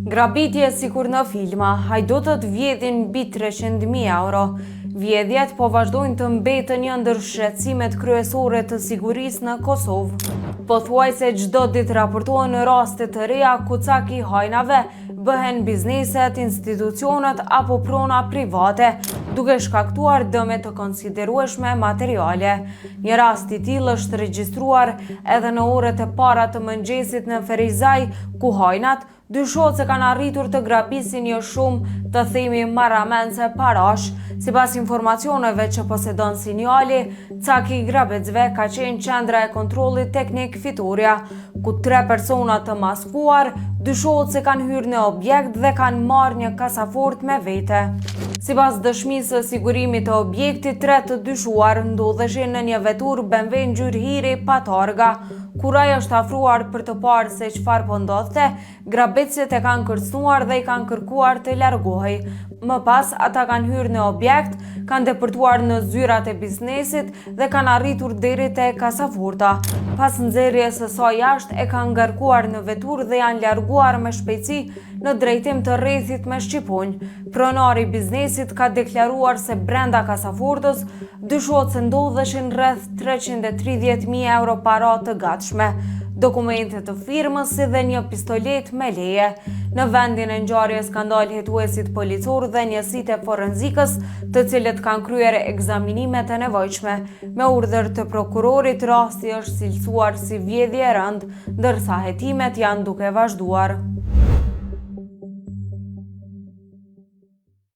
Grabitje sikur në filma, hajdutët vjedhin mbi 300.000 euro. Vjedhjet po vazhdojnë të mbetën një ndër shqetësimet kryesore të sigurisë në Kosovë. Pothuajse çdo ditë raportohen raste të reja ku caki hajnave bëhen bizneset, institucionet apo prona private, duke shkaktuar dëme të konsiderueshme materiale. Një rast i tillë është regjistruar edhe në orët e para të mëngjesit në Ferizaj, ku hajnat dyshohet se kanë arritur të grabisin një shumë të themi marramense parash. Sipas informacioneve që posedon Sinjali, caki i grabitësve ka qenë qendra e kontrollit teknik Fitoria, ku 3 persona të maskuar dyshohet se kanë hyrë në objekt dhe kanë marrë një kasafort me vete. Sipas dëshmisë së sigurimit të objektit, 3 të dyshuar ndodheshin në një vetur BMW ngjyrë hiri pa targa. Kur ai është afruar për të parë se çfarë po ndodhte, grabitësit e kanë kërcënuar dhe i kanë kërkuar të largohej. Më pas, ata kanë hyrë në objekt, kanë depërtuar në zyrat e biznesit dhe kanë arritur deri te kasaforta. Pas nxjerrjes së saj jashtë, e kanë ngarkuar në vetur dhe janë larguar me shpejtësi në drejtim të rrethit me shqiponj. Pronari i biznesit ka deklaruar se brenda kasafortës dyshohet se ndodheshin rreth 330.000 euro para të gatshme, dokumente të firmës si dhe një pistolet me leje. Në vendin e ngjarjes kanë dalë hetuesit policor dhe njësitë e forenzikës, të cilët kanë kryer ekzaminimet e nevojshme. Me urdhër të prokurorit, rasti është cilësuar si vjedhje e rëndë, ndërsa hetimet janë duke vazhduar.